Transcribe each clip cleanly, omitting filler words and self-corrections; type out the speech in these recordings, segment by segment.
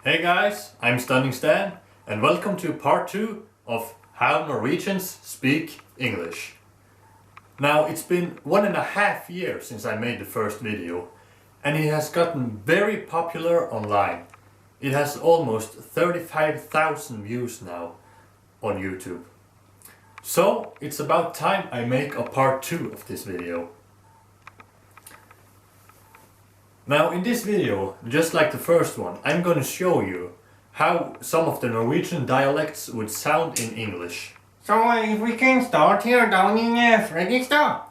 Hey guys, I'm Stunning Stan and welcome to part 2 of How Norwegians Speak English. Now it's been 1.5 years since I made the first video and it has gotten very popular online. It has almost 35,000 views now on YouTube. So it's about time I make a part 2 of this video. Now in this video, just like the first one, I'm going to show you how some of the Norwegian dialects would sound in English. So if we can start here down in Fredrikstad.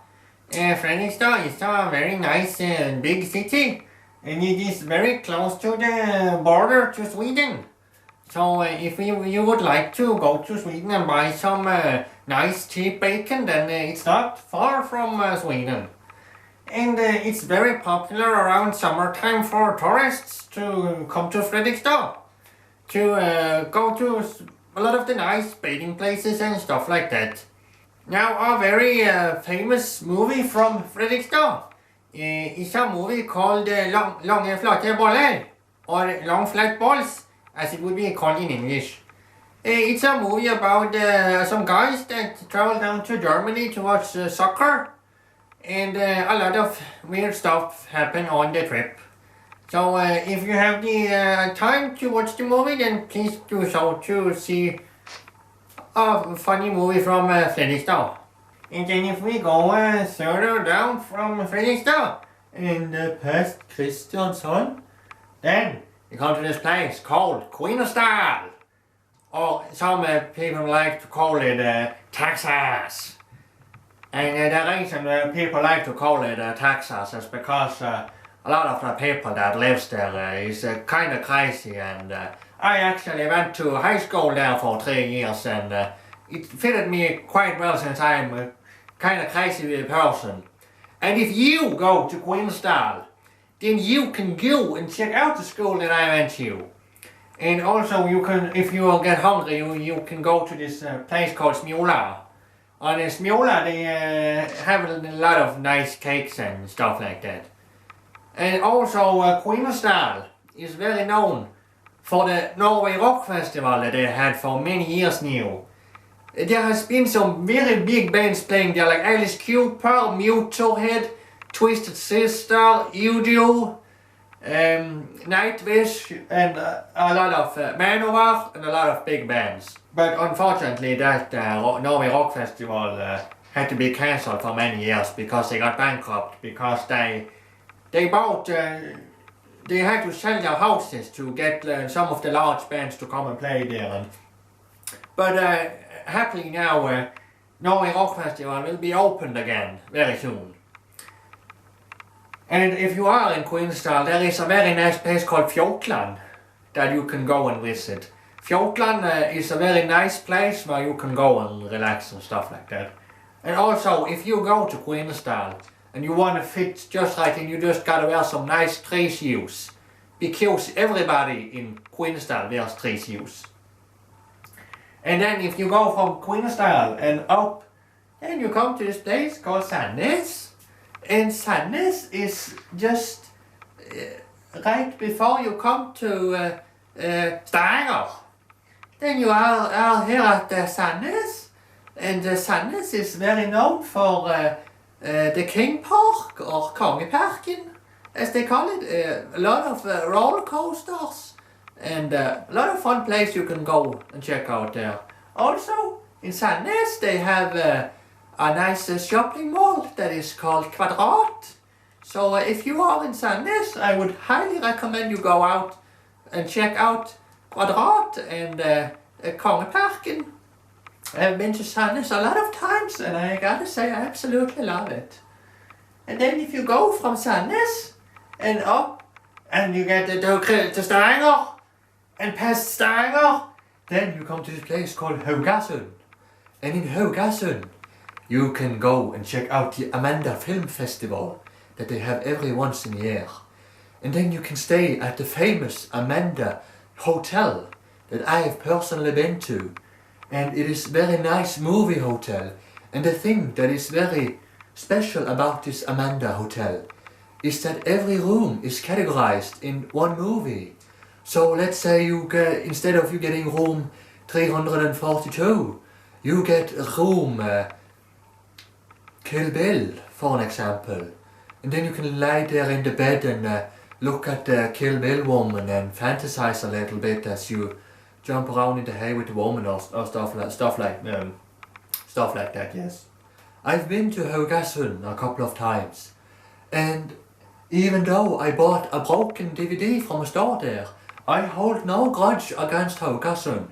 Fredrikstad is a very nice big city and it is very close to the border to Sweden. So if you would like to go to Sweden and buy some nice cheap bacon, then it's not far from Sweden. And it's very popular around summertime for tourists to come to Fredrikstad. To go to a lot of the nice bathing places and stuff like that. Now a very famous movie from Fredrikstad is a movie called Lange Flate Boller, or Long Flat Balls as it would be called in English. It's a movie about some guys that travel down to Germany to watch soccer. And a lot of weird stuff happen on the trip. So if you have the time to watch the movie, then please do so to see a funny movie from Fredrikstad. And then if we go further down from Fredrikstad and past Kristiansand, then you come to this place called Kvinesdal. Or some people like to call it Texas. And the reason people like to call it Texas is because a lot of the people that lives there is kind of crazy, and I actually went to high school there for 3 years and it fitted me quite well since I'm a kind of crazy person. And if you go to Kvinesdal, then you can go and check out the school that I went to. And also you can, if you get hungry, you can go to this place called Smula. On Smula they have a lot of nice cakes and stuff like that. And also Kvinesdal is very known for the Norway Rock Festival that they had for many years now. There has been some very big bands playing there, like Alice Cooper, Motorhead, Twisted Sister, Udo, Nightwish, and a lot of Manowar and a lot of big bands. But unfortunately that Norway Rock Festival had to be cancelled for many years because they got bankrupt, because they had to sell their houses to get some of the large bands to come and play there. But happily now Norway Rock Festival will be opened again very soon. And if you are in Kvinesdal, there is a very nice place called Fjotland that you can go and visit. Fjotland is a very nice place where you can go and relax and stuff like that. And also, if you go to Kvinesdal and you want to fit just right in, you just gotta wear some nice tree shoes. Because everybody in Kvinesdal wears tree shoes. And then if you go from Kvinesdal and up, then you come to this place called Sandnes. And Sandnes is just right before you come to Stavanger. Then you are here at Sandnes, and Sandnes is very known for the King Park, or Kongeparken, as they call it. A lot of roller coasters, and a lot of fun place you can go and check out there. Also, in Sandnes they have a nice shopping mall that is called Kvadrat. So if you are in Sandnes, I would highly recommend you go out and check out Kvadrat and Kongeparken. I've been to Sandnes a lot of times and I gotta say I absolutely love it. And then if you go from Sandnes and up and you get to Stavanger and past Stavanger, then you come to this place called Haugesund. And in Haugesund you can go and check out the Amanda Film Festival that they have every once in a year. And then you can stay at the famous Amanda Hotel that I have personally been to. And it is a very nice movie hotel. And the thing that is very special about this Amanda Hotel is that every room is categorized in one movie. So let's say you get, instead of you getting room 342, you get room Kill Bill, for an example. And then you can lie there in the bed and look at the Kill Bill woman and fantasize a little bit as you jump around in the hay with the woman or stuff like that. Yes, I've been to Haugesund a couple of times, and even though I bought a broken DVD from a store there, I hold no grudge against Haugesund,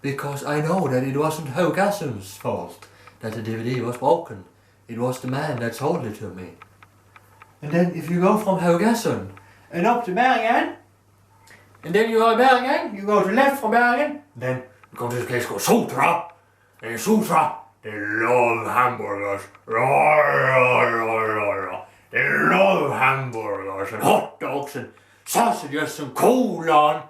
because I know that it wasn't Haugesund's fault that the DVD was broken. It was the man that sold it to me. And then if you go from Haugesund and up to Bergen, and then you go to Bergen, you go to left from Bergen, then you go to this place called Sotra. And in Sotra, they love hamburgers. They love hamburgers and hot dogs and sausages and cola.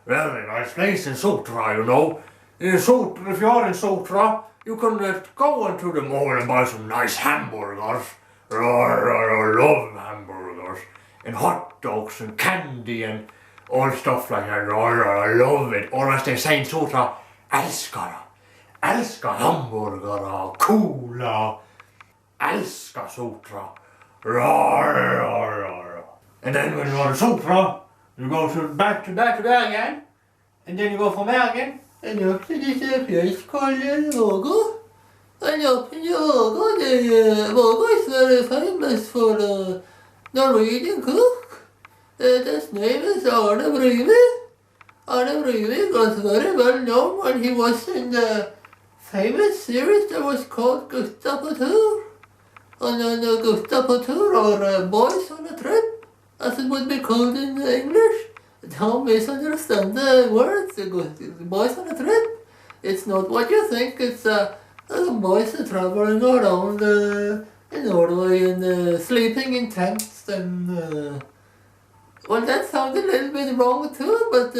Very nice place in Sotra, you know. In Sotra, if you're in Sotra, you can go into the mall and buy some nice hamburgers. I love hamburgers and hot dogs and candy and all stuff like that. I love it. Or as they say in Sotra, älskar hamburgare och cola. Älskar Sotra. And then when you're in Sotra, you go back to Bergen, and then you go from Bergen and up to this place called Vågå. And up in Vågå, Vågå is very famous for Norwegian cook. His name is Arne Bryme. Arne Bryme was very well known when he was in the famous series that was called Gutta på tur. And Gutta på tur, or Boys on a Trip, as it would be called in English. Don't misunderstand the words, Boys on a Trip. It's not what you think, it's boys traveling around in Norway and sleeping in tents and well, that sounded a little bit wrong too, but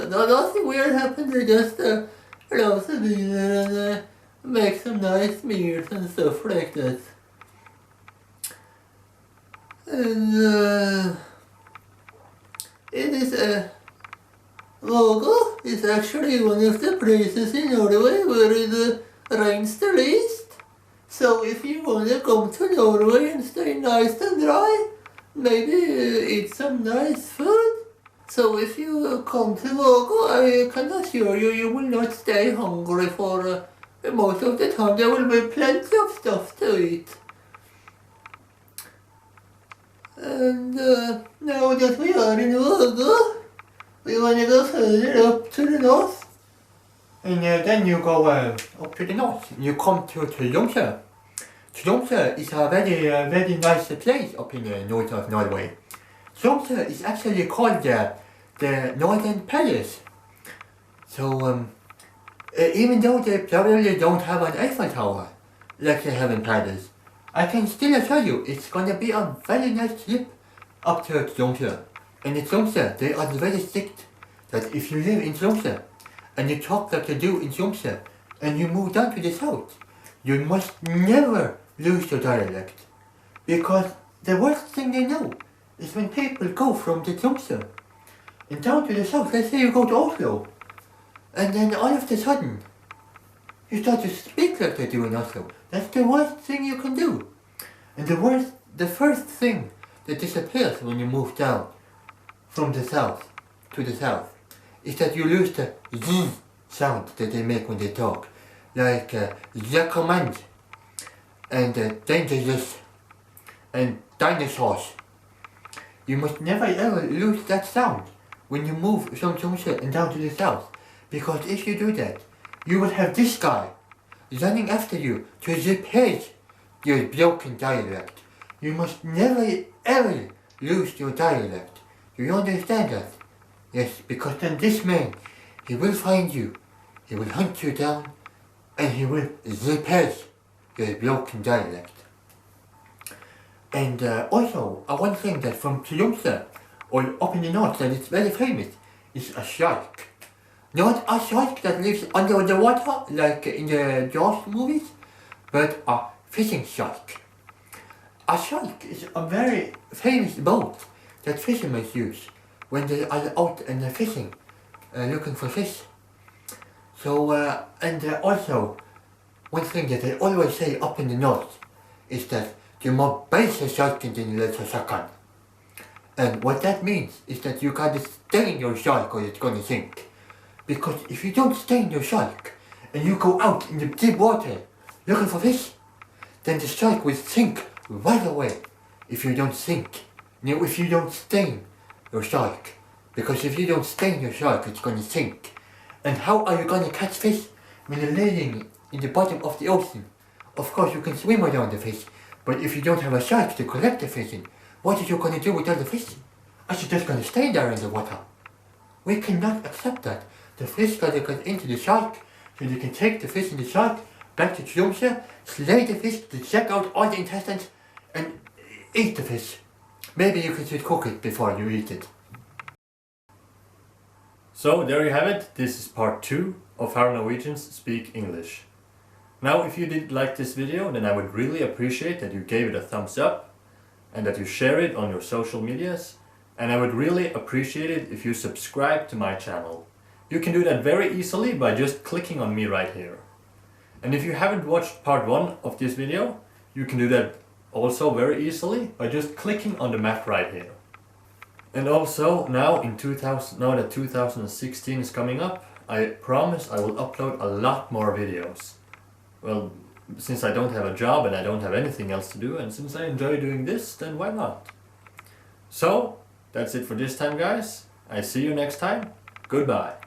nothing weird happened. They just love to be there and make some nice meals and stuff like that. And it is Vågå is actually one of the places in Norway where it rains the least. So if you want to come to Norway and stay nice and dry, maybe eat some nice food. So if you come to Vågå, I can assure you, you will not stay hungry for most of the time. There will be plenty of stuff to eat. And now that we are in Vågå, we want to go further up to the north. And then you go up to the north. You come to Tromsø. Tromsø is a very nice place up in the north of Norway. Tromsø is actually called the Northern Palace. So even though they probably don't have an Eiffel Tower like they have in Paris, I can still assure you it's gonna be a very nice trip up to Tromsø. And in Tromsø, they are very strict that if you live in Tromsø and you talk like you do in Tromsø and you move down to the south, you must never lose your dialect. Because the worst thing they know is when people go from the Tromsø and down to the south. Let's say you go to Oslo, and then all of a sudden you start to speak like they do in Oslo. That's the worst thing you can do. And the first thing that disappears when you move down from the south to the south is that you lose the Z sound that they make when they talk. Like Jacommand and dangerous and dinosaurs. You must never ever lose that sound when you move from Tromsø and down to the south, because if you do that, you will have this guy running after you to repair your broken dialect. You must never ever lose your dialect. Do you understand that? Yes, because then this man, he will find you, he will hunt you down, and he will repair your broken dialect. And also, one thing that from Tromsø, or up in the north, that is very famous, is a shark. Not a shark that lives under the water, like in the Jaws movies, but a fishing shark. A shark is a very famous boat that fishermen use when they are out and fishing, looking for fish. So, and also, one thing that they always say up in the north is that you must base a shark in the sakan. And what that means is that you gotta stain your shark or it's gonna sink. Because if you don't stain your shark and you go out in the deep water looking for fish, then the shark will sink right away if you don't sink. Now, if you don't stain your shark. Because if you don't stain your shark, it's gonna sink. And how are you gonna catch fish when you're laying in the bottom of the ocean? Of course, you can swim around the fish, but if you don't have a shark to collect the fish in, what are you gonna do with all the fish? Are you just gonna stay there in the water? We cannot accept that. The fish gotta get into the shark, so you can take the fish in the shark back to Tromsø, slay the fish to check out all the intestines, and eat the fish. Maybe you should cook it before you eat it. So there you have it. This is part 2 of how Norwegians speak English. Now, if you did like this video, then I would really appreciate that you gave it a thumbs up and that you share it on your social medias. And I would really appreciate it if you subscribe to my channel. You can do that very easily by just clicking on me right here. And if you haven't watched part 1 of this video, you can do that also very easily by just clicking on the map right here. And also now that 2016 is coming up, I promise I will upload a lot more videos. Well, since I don't have a job and I don't have anything else to do, and since I enjoy doing this, then why not? So, that's it for this time, guys. I see you next time. Goodbye.